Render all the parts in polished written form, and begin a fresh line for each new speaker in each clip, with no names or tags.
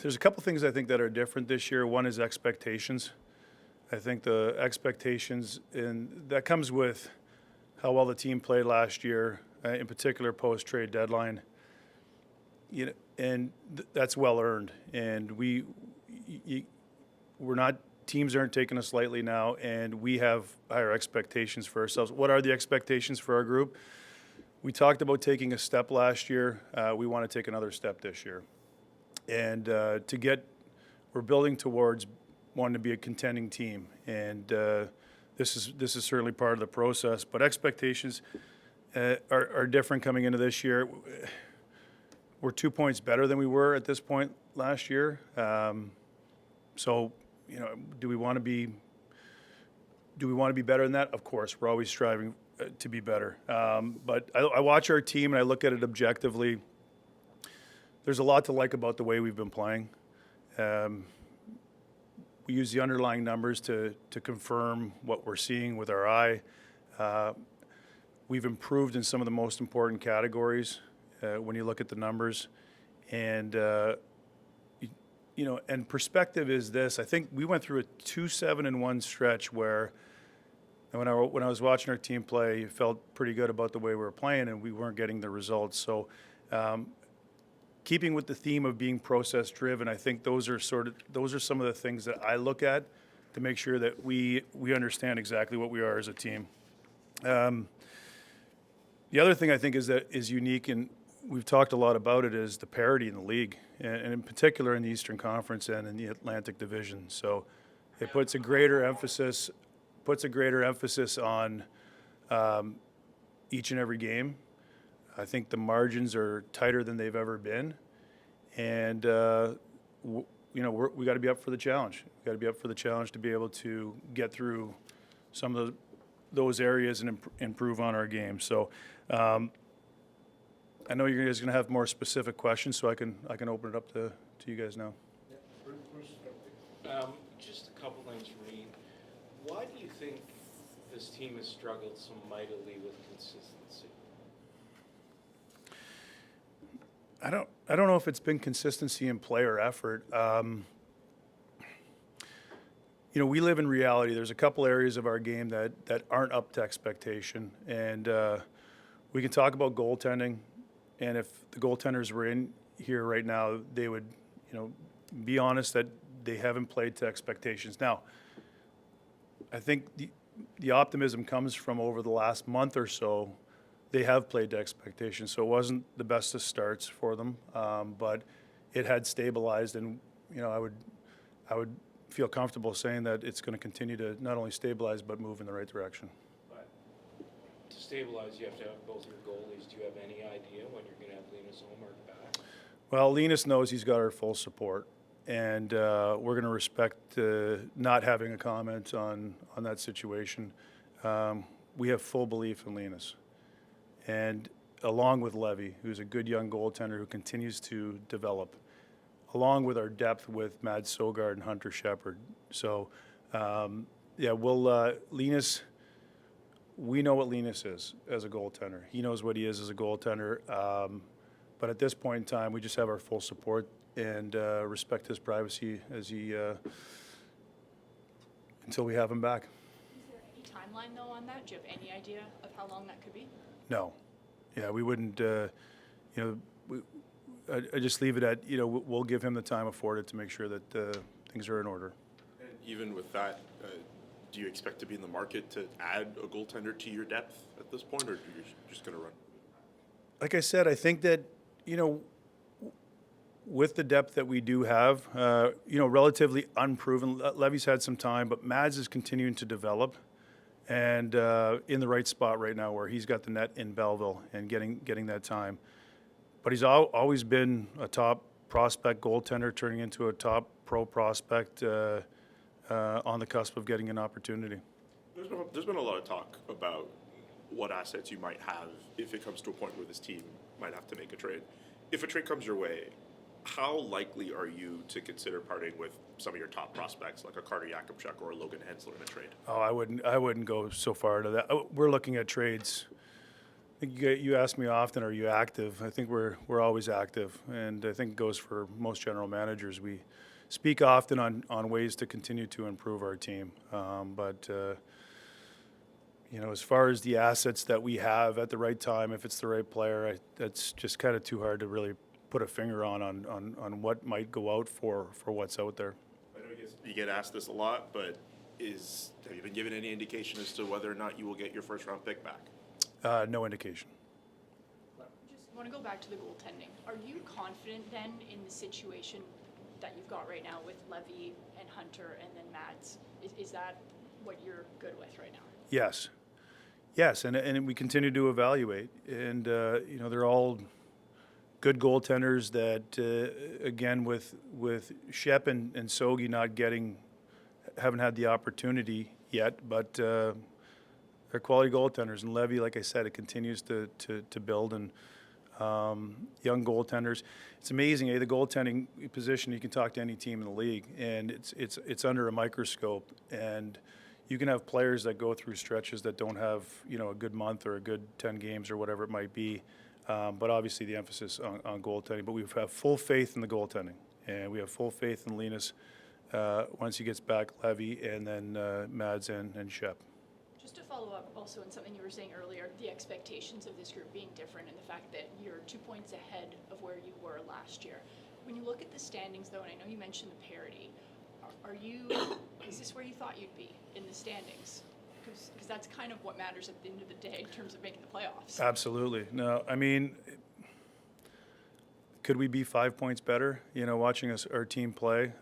there's a couple things I think that are different this year. One is expectations. I think the expectations, and that comes with how well the team played last year, in particular post-trade deadline. And that's well earned. And we're not, teams aren't taking us lightly now, and we have higher expectations for ourselves. What are the expectations for our group? We talked about taking a step last year. We want to take another step this year. And we're building towards wanting to be a contending team. And this is certainly part of the process. But expectations are different coming into this year. We're 2 points better than we were at this point last year. So, do we want to be better than that? Of course, we're always striving to be better. But I watch our team and I look at it objectively. There's a lot to like about the way we've been playing. We use the underlying numbers to confirm what we're seeing with our eye. We've improved in some of the most important categories when you look at the numbers. And, and perspective is this. I think we went through a 2-7-1 stretch where when I was watching our team play, it felt pretty good about the way we were playing, and we weren't getting the results. So keeping with the theme of being process-driven, I think those are some of the things that I look at to make sure that we understand exactly what we are as a team. The other thing I think is unique, and we've talked a lot about it, is the parity in the league, and in particular in the Eastern Conference and in the Atlantic Division. So it puts a greater emphasis on each and every game. I think the margins are tighter than they've ever been, and we got to be up for the challenge. We got to be up for the challenge to be able to get through some of those areas and improve on our game. So I know you guys are going to have more specific questions, so I can open it up to you guys now.
Yeah. Just a couple things for me. Why do you think this team has struggled so mightily with consistency?
I don't know if it's been consistency in play or effort. We live in reality. There's a couple areas of our game that aren't up to expectation, and we can talk about goaltending. And if the goaltenders were in here right now, they would, be honest that they haven't played to expectations. Now, I think the optimism comes from over the last month or so. They have played to expectations, so it wasn't the best of starts for them, but it had stabilized, and I would feel comfortable saying that it's going to continue to not only stabilize but move in the right direction.
But to stabilize, you have to have both your goalies. Do you have any idea when you're going to have Linus Ullmark back?
Well, Linus knows he's got our full support, and we're going to respect not having a comment on that situation. We have full belief in Linus. And along with Levy, who's a good young goaltender who continues to develop, along with our depth with Mads Sogard and Hunter Shepard. So, Linus, we know what Linus is as a goaltender. He knows what he is as a goaltender. But at this point in time, we just have our full support and respect his privacy until we have him back.
Is there any timeline, though, on that? Do you have any idea of how long that could be?
No. Yeah, we wouldn't, I just leave it at, we'll give him the time afforded to make sure that things are in order.
And even with that, do you expect to be in the market to add a goaltender to your depth at this point, or are you just going to run?
Like I said, I think that, with the depth that we do have, relatively unproven. Levy's had some time, but Mads is continuing to develop. And in the right spot right now where he's got the net in Belleville and getting that time. But he's always been a top prospect goaltender turning into a top pro prospect on the cusp of getting an opportunity.
There's been a lot of talk about what assets you might have if it comes to a point where this team might have to make a trade. If a trade comes your way, how likely are you to consider parting with some of your top prospects, like a Carter Jakubchuk or a Logan Hensler in a trade?
Oh, I wouldn't go so far to that. We're looking at trades, You ask me often, are you active? I think we're always active, and I think it goes for most general managers. We speak often on ways to continue to improve our team, but as far as the assets that we have at the right time, if it's the right player, that's just kind of too hard to really put a finger on what might go out for what's out there.
I know you get asked this a lot, but have you been given any indication as to whether or not you will get your first round pick back?
No indication.
Just want to go back to the goaltending. Are you confident then in the situation that you've got right now with Levy and Hunter and then Mads? Is that what you're good with right now?
Yes, and we continue to evaluate, and they're all good goaltenders that, again, with Shep and Sogi haven't had the opportunity yet, but they're quality goaltenders. And Levy, like I said, it continues to build, and young goaltenders. It's amazing, the goaltending position. You can talk to any team in the league, and it's under a microscope, and you can have players that go through stretches that don't have a good month or a good 10 games or whatever it might be. But obviously the emphasis on goaltending. But we have full faith in the goaltending, and we have full faith in Linus once he gets back, Levy, and then Mads and Shep.
Just to follow up also on something you were saying earlier, the expectations of this group being different and the fact that you're 2 points ahead of where you were last year. When you look at the standings, though, and I know you mentioned the parity, is this where you thought you'd be in the standings? Because that's kind of what matters at the end of the day in terms of making the playoffs.
Absolutely. No, I mean, could we be 5 points better? Watching our team play.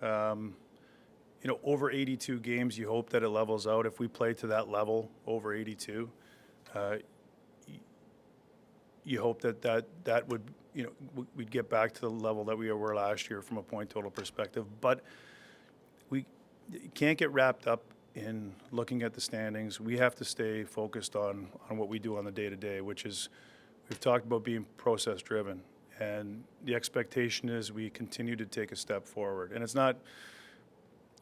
Over 82 games, you hope that it levels out. If we play to that level over 82, you hope that would, we'd get back to the level that we were last year from a point total perspective. But we can't get wrapped up in looking at the standings. We have to stay focused on what we do on the day-to-day, which is, we've talked about being process-driven. And the expectation is we continue to take a step forward. And it's not,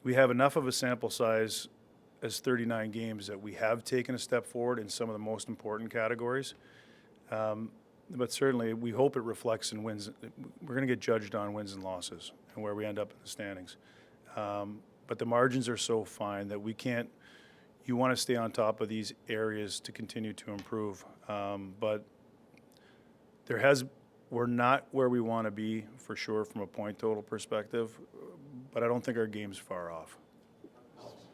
we have enough of a sample size as 39 games that we have taken a step forward in some of the most important categories. But certainly we hope it reflects in wins. We're going to get judged on wins and losses and where we end up in the standings. But the margins are so fine that you want to stay on top of these areas to continue to improve. But we're not where we want to be for sure from a point total perspective, but I don't think our game's far off.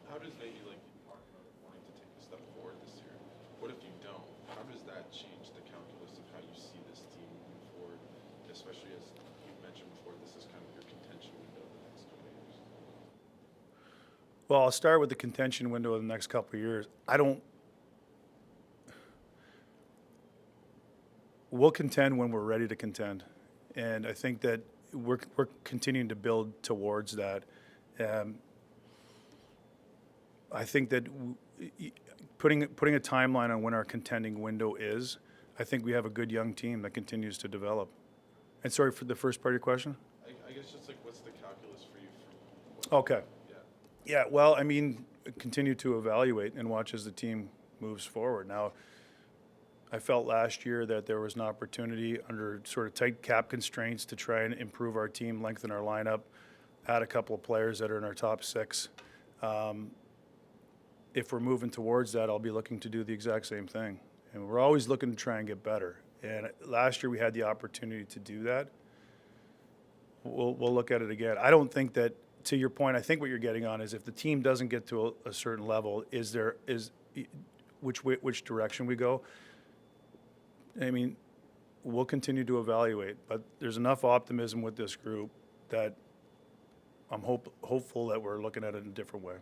How does maybe, like you talked about wanting to take a step forward this year, what if you don't? How does that change the calculus of how you see this team moving forward, especially as you mentioned before, this is kind of your contention window the next couple of years?
Well, I'll start with the contention window of the next couple of years. We'll contend when we're ready to contend, and I think that we're continuing to build towards that. I think that putting a timeline on when our contending window is, I think we have a good young team that continues to develop. And sorry for the first part of your question?
I guess just like what's the calculus for you?
Okay. Yeah, well, I mean, continue to evaluate and watch as the team moves forward. Now, I felt last year that there was an opportunity under sort of tight cap constraints to try and improve our team, lengthen our lineup, add a couple of players that are in our top six. If we're moving towards that, I'll be looking to do the exact same thing. And we're always looking to try and get better. And last year we had the opportunity to do that. We'll look at it again. I don't think that, to your point, I think what you're getting on is if the team doesn't get to a certain level, which direction we go. I mean, we'll continue to evaluate, but there's enough optimism with this group that I'm hopeful that we're looking at it in a different way.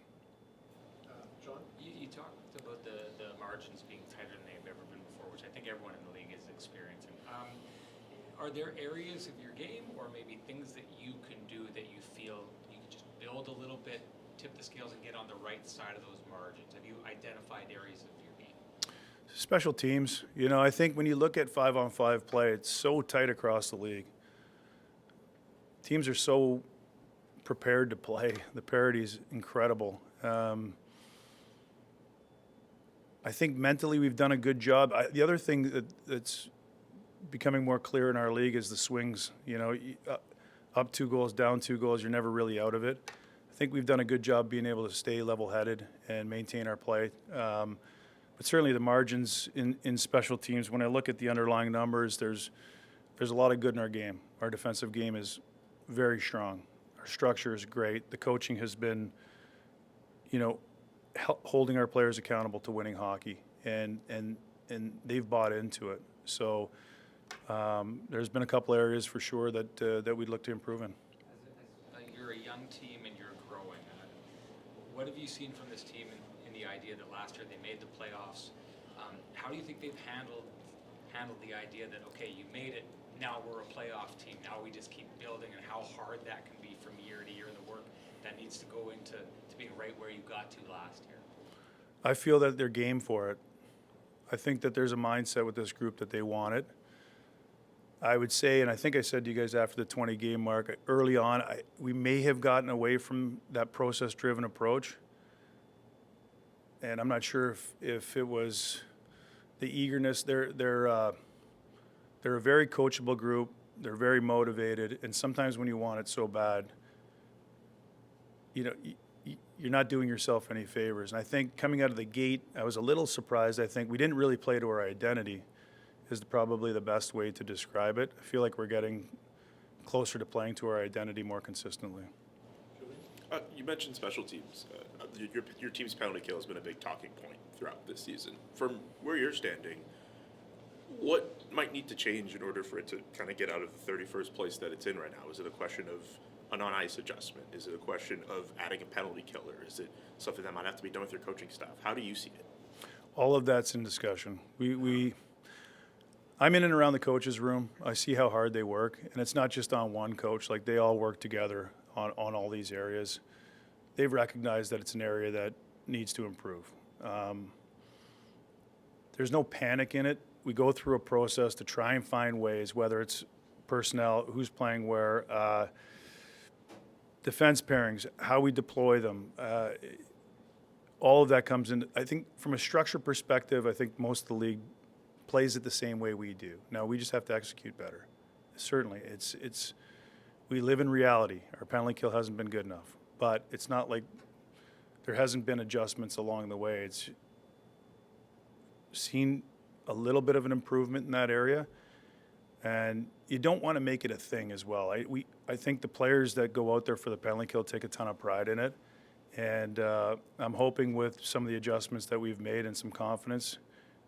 John?
You talked about the margins being tighter than they've ever been before, which I think everyone in the league is experiencing. Are there areas of your game or maybe things that you can do that you feel you can just build a little bit, tip the scales and get on the right side of those margins? Have you identified areas of your game?
Special teams. I think when you look at 5-on-5 play, it's so tight across the league. Teams are so prepared to play. The parity is incredible. I think mentally we've done a good job. The other thing that's becoming more clear in our league is the swings. You know, up 2 goals, down 2 goals, you're never really out of it. I think we've done a good job being able to stay level-headed and maintain our play. But certainly the margins in special teams, when I look at the underlying numbers, there's a lot of good in our game. Our defensive game is very strong. Our structure is great. The coaching has been, you know, holding our players accountable to winning hockey, and they've bought into it. So there's been a couple areas for sure that we'd look to improve in.
You're a young team and you're growing. What have you seen from this team in the idea that last year they made the playoffs? How do you think they've handled the idea that, okay, you made it, now we're a playoff team, now we just keep building, and how hard that can be from year to year, and the work that needs to go into being right where you got to last year?
I feel that they're game for it. I think that there's a mindset with this group that they want it. I would say, and I think I said to you guys after the 20-game mark, early on, we may have gotten away from that process-driven approach. And I'm not sure if it was the eagerness. They're a very coachable group. They're very motivated. And sometimes when you want it so bad, you know, you're not doing yourself any favors. And I think coming out of the gate, I was a little surprised. I think we didn't really play to our identity is probably the best way to describe it. I feel like we're getting closer to playing to our identity more consistently.
You mentioned special teams. Your team's penalty kill has been a big talking point throughout this season. From where you're standing, what might need to change in order for it to kind of get out of the 31st place that it's in right now? Is it a question of an on-ice adjustment? Is it a question of adding a penalty killer? Is it something that might have to be done with your coaching staff? How do you see it?
All of that's in discussion. I'm in and around the coaches' room. I see how hard they work, and it's not just on one coach. Like, they all work together on all these areas. They've recognized that it's an area that needs to improve. There's no panic in it. We go through a process to try and find ways, whether it's personnel, who's playing where, defense pairings, how we deploy them. All of that comes in. I think from a structure perspective, I think most of the league plays it the same way we do. Now, we just have to execute better. Certainly, we live in reality. Our penalty kill hasn't been good enough, but it's not like there hasn't been adjustments along the way. It's seen a little bit of an improvement in that area, and you don't want to make it a thing as well. I think the players that go out there for the penalty kill take a ton of pride in it, and I'm hoping with some of the adjustments that we've made and some confidence,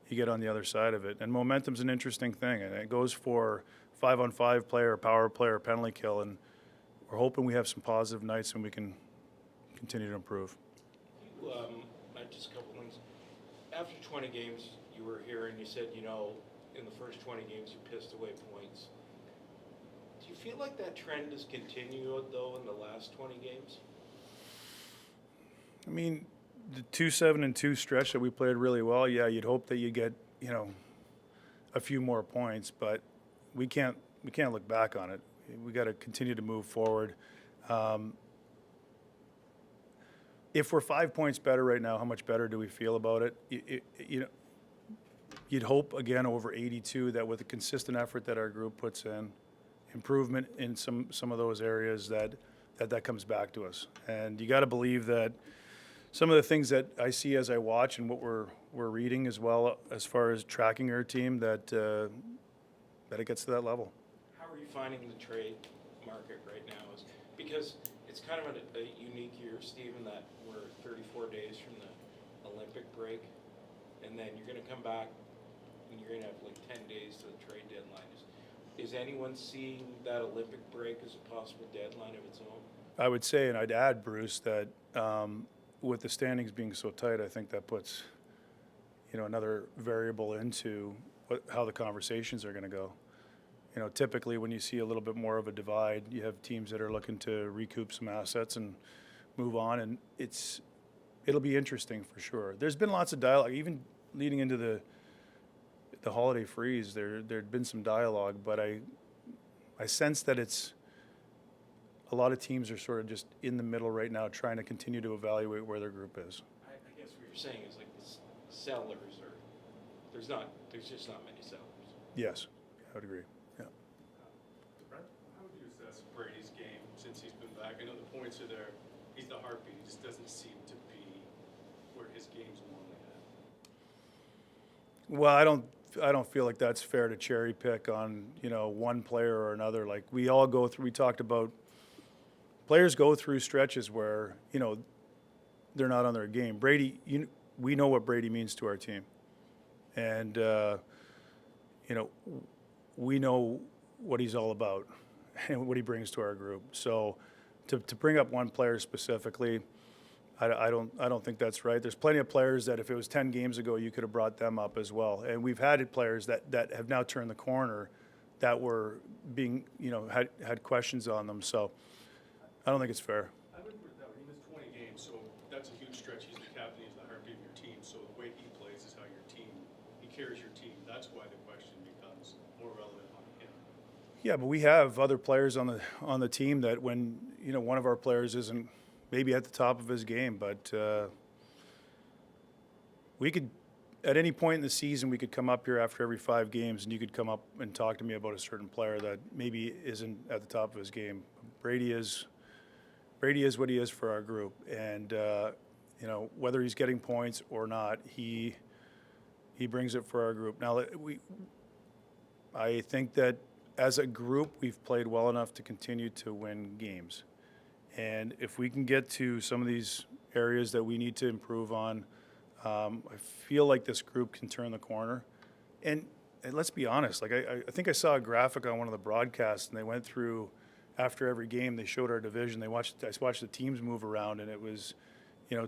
you get on the other side of it. And momentum's an interesting thing, and it goes for 5-on-5 player, power player, penalty kill, and we're hoping we have some positive nights and we can continue to improve.
Just a couple things. After 20 games, you were here and you said, you know, in the first 20 games you pissed away points. Do you feel like that trend has continued, though, in the last 20 games?
I mean, the 2-7-2 stretch that we played really well, yeah, you'd hope that you get, you know, a few more points, but we can't look back on it. We got to continue to move forward. If we're 5 points better right now, how much better do we feel about it? You know, you'd hope again over 82 that with the consistent effort that our group puts in, improvement in some of those areas that comes back to us. And you got to believe that some of the things that I see as I watch and what we're reading as well as far as tracking our team, that it gets to that level.
How are you finding the trade market right now? Because it's kind of a unique year, Stephen, that we're 34 days from the Olympic break, and then you're going to come back and you're going to have like 10 days to the trade deadline. Is anyone seeing that Olympic break as a possible deadline of its own?
I would say, and I'd add, Bruce, that with the standings being so tight, I think that puts, you know, another variable into how the conversations are going to go. You know, typically when you see a little bit more of a divide, you have teams that are looking to recoup some assets and move on, and it'll be interesting for sure. There's been lots of dialogue, even leading into the holiday freeze. There'd been some dialogue, but I sense that it's a lot of teams are sort of just in the middle right now, trying to continue to evaluate where their group is.
I guess what you're saying is like the sellers are, there's just not many sellers.
Yes, I would agree. Yeah.
How would you assess Brady's game since he's been back? I know the points are there. He's the heartbeat. He just doesn't seem to be where his game's normally at.
Well, I don't feel like that's fair to cherry pick on, one player or another. Like we all go through, we talked about players go through stretches where, they're not on their game. Brady, we know what Brady means to our team. And, we know what he's all about and what he brings to our group. So to bring up one player specifically, I don't think that's right. There's plenty of players that if it was 10 games ago, you could have brought them up as well. And we've had players that have now turned the corner that were being, had questions on them. So I don't think it's fair.
I would put it that way. He missed 20 games, so that's a huge stretch. He's the captain. He's the heartbeat of your team. So the way he plays is how he carries your team. That's why the question becomes more relevant on him.
Yeah, but we have other players on the team that when, one of our players isn't maybe at the top of his game, but we could, at any point in the season, we could come up here after every 5 games and you could come up and talk to me about a certain player that maybe isn't at the top of his game. Brady is what he is for our group. And, whether he's getting points or not, he brings it for our group. Now, I think that as a group, we've played well enough to continue to win games. And if we can get to some of these areas that we need to improve on, I feel like this group can turn the corner. And let's be honest, like I think I saw a graphic on one of the broadcasts, and they went through after every game. They showed our division. I watched the teams move around, and it was,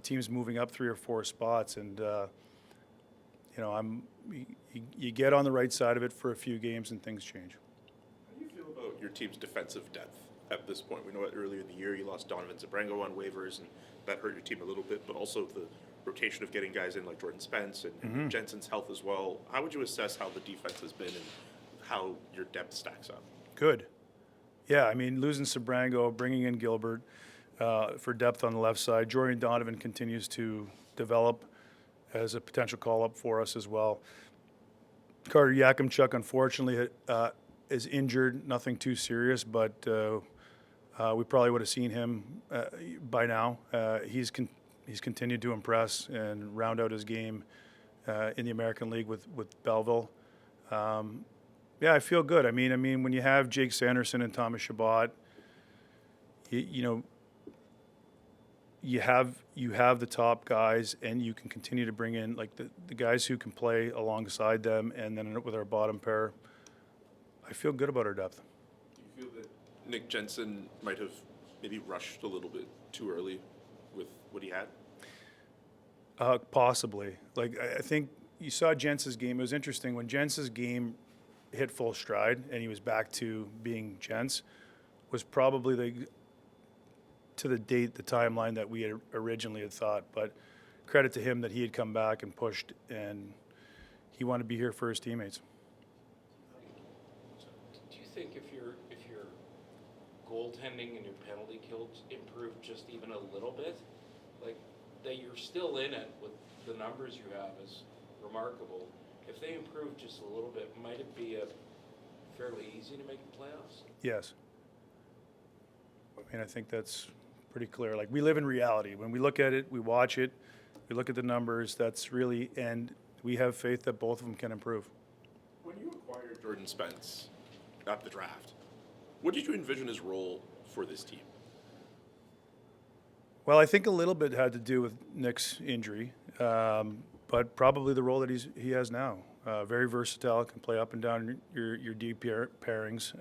teams moving up 3 or 4 spots. And you get on the right side of it for a few games, and things change.
How do you feel about your team's defensive depth at this point? We know that earlier in the year you lost Donovan Zabrango on waivers, and that hurt your team a little bit, but also the rotation of getting guys in like Jordan Spence and Jensen's health as well. How would you assess how the defense has been and how your depth stacks up?
Good. Yeah, I mean, losing Sabrango, bringing in Gilbert for depth on the left side. Jordan Donovan continues to develop as a potential call-up for us as well. Carter Yakimchuk, unfortunately, is injured. Nothing too serious, but we probably would have seen him by now. He's continued to impress and round out his game in the American League with Belleville. Yeah, I feel good. I mean, when you have Jake Sanderson and Thomas Chabot, you have the top guys, and you can continue to bring in like the guys who can play alongside them, and then with our bottom pair, I feel good about our depth.
Do you feel that Nick Jensen might have maybe rushed a little bit too early with what he had?
Possibly. Like I think you saw Jensen's game. It was interesting when Jensen's game hit full stride and he was back to being Jens. Was probably the timeline that we had originally had thought. But credit to him that he had come back and pushed, and he wanted to be here for his teammates.
Do you think if your goaltending and your penalty kills improve just even a little bit, like that you're still in it with the numbers you have is remarkable. If they improve just a little bit, might it be fairly easy to make the playoffs?
Yes. I mean, I think that's pretty clear. Like, we live in reality. When we look at it, we watch it, we look at the numbers, that's really, and we have faith that both of them can improve.
When you acquired Jordan Spence at the draft, what did you envision his role for this team?
Well, I think a little bit had to do with Nick's injury, but probably the role that he has now. Very versatile, can play up and down your deep pairings.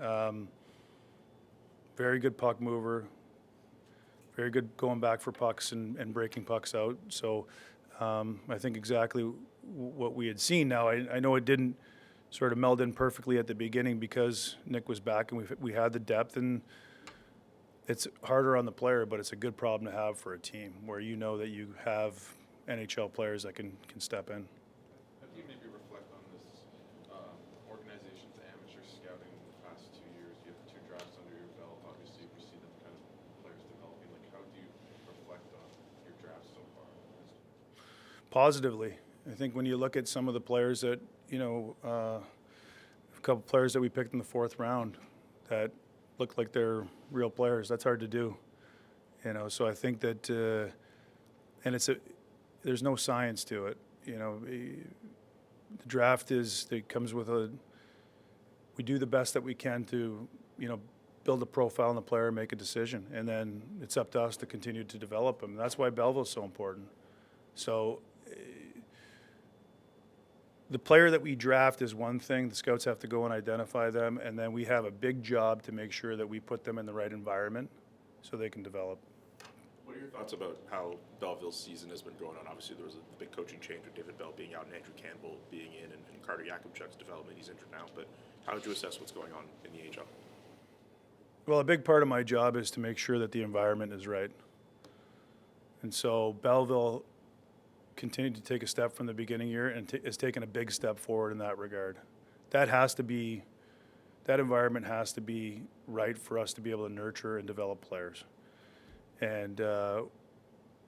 Very good puck mover. Very good going back for pucks and breaking pucks out. So I think exactly what we had seen. Now, I know it didn't sort of meld in perfectly at the beginning because Nick was back and we had the depth, and it's harder on the player, but it's a good problem to have for a team where you know that you have NHL players that can step in.
How do you maybe reflect on this organization's amateur scouting in the past 2 years? You have 2 drafts under your belt. Obviously, we see the kind of players developing. Like, how do you reflect on your draft so far?
Positively. I think when you look at some of the players that, a couple players that we picked in the 4th round that look like they're real players, that's hard to do. So I think that, and there's no science to it. The draft it comes with we do the best that we can to, build a profile on the player and make a decision. And then it's up to us to continue to develop them. That's why Belleville's so important. So the player that we draft is one thing. The scouts have to go and identify them. And then we have a big job to make sure that we put them in the right environment so they can develop.
What are your thoughts about how Belleville's season has been going on? Obviously, there was a big coaching change with David Bell being out and Andrew Campbell being in, and Carter Jakubczyk's development. He's injured now. But how would you assess what's going on in the AHL?
Well, a big part of my job is to make sure that the environment is right. And so Belleville continued to take a step from the beginning year and has taken a big step forward in that regard. That environment has to be right for us to be able to nurture and develop players. And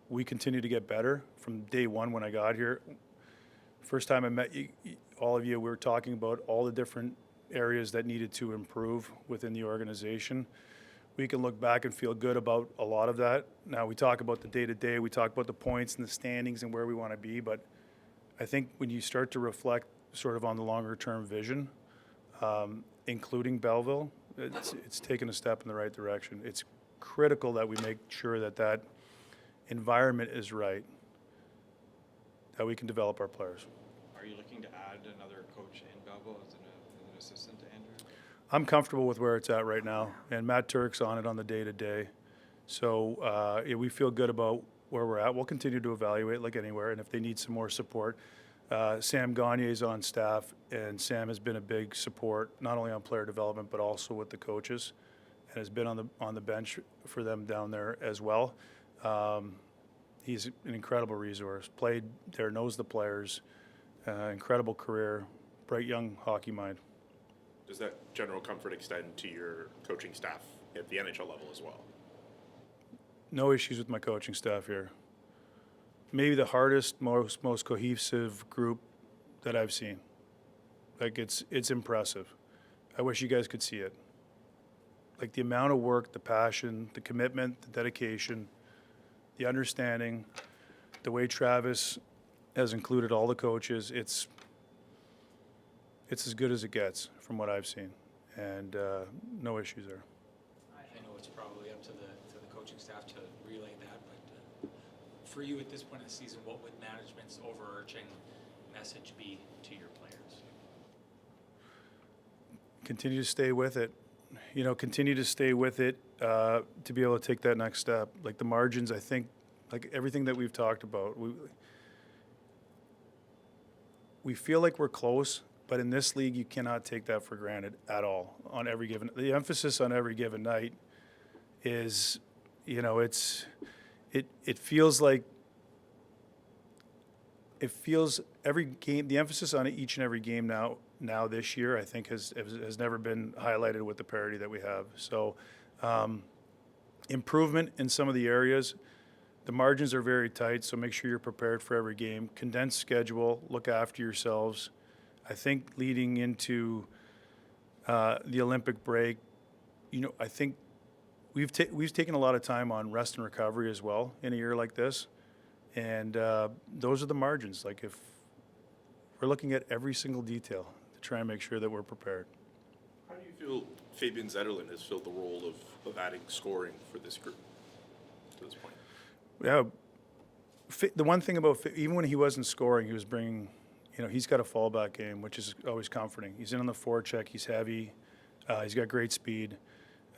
we continue to get better from day one when I got here. First time I met you, all of you, we were talking about all the different areas that needed to improve within the organization. We can look back and feel good about a lot of that. Now we talk about the day-to-day, we talk about the points and the standings and where we want to be, but I think when you start to reflect sort of on the longer-term vision, including Belleville, it's taken a step in the right direction. It's critical that we make sure that environment is right, that we can develop our players.
Are you looking to add another coach in Belleville as an assistant to Andrew?
I'm comfortable with where it's at right now, and Matt Turk's on it on the day-to-day. So we feel good about where we're at. We'll continue to evaluate like anywhere, and if they need some more support. Sam Gagne is on staff, and Sam has been a big support, not only on player development, but also with the coaches, and has been on the bench for them down there as well. He's an incredible resource. Played there, knows the players, incredible career, bright young hockey mind.
Does that general comfort extend to your coaching staff at the NHL level as well?
No issues with my coaching staff here. Maybe the hardest, most cohesive group that I've seen. Like it's impressive. I wish you guys could see it. Like the amount of work, the passion, the commitment, the dedication, the understanding, the way Travis has included all the coaches, it's as good as it gets from what I've seen, and no issues there.
I know it's probably up to the coaching staff to relay that, but for you at this point in the season, what would management's overarching message be to your players?
Continue to stay with it. Continue to stay with it to be able to take that next step. Like the margins, I think, like everything that we've talked about, we feel like we're close, but in this league, you cannot take that for granted at all. The emphasis on every given night is, it feels like. It feels every game. The emphasis on each and every game now this year, I think has never been highlighted with the parity that we have. So, improvement in some of the areas. The margins are very tight, so make sure you're prepared for every game. Condensed schedule. Look after yourselves. I think leading into the Olympic break, I think we've taken a lot of time on rest and recovery as well in a year like this, and those are the margins. Like if we're looking at every single detail to try and make sure that we're prepared.
How do you feel Fabian Zetterlund has filled the role of adding scoring for this group to this point?
Yeah, the one thing about even when he wasn't scoring, he was bringing. He's got a fallback game, which is always comforting. He's in on the forecheck. He's heavy. He's got great speed.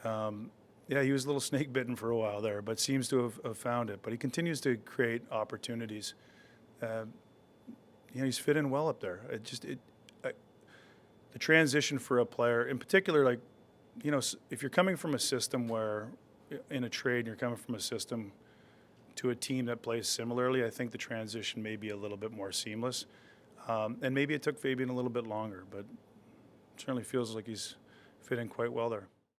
He was a little snake bitten for a while there, but seems to have found it. But he continues to create opportunities. He's fit in well up there. The transition for a player, in particular, if you're coming from a system where, in a trade, you're coming from a system to a team that plays similarly, I think the transition may be a little bit more seamless. And maybe it took Fabian a little bit longer, but it certainly feels like he's fit in quite well there.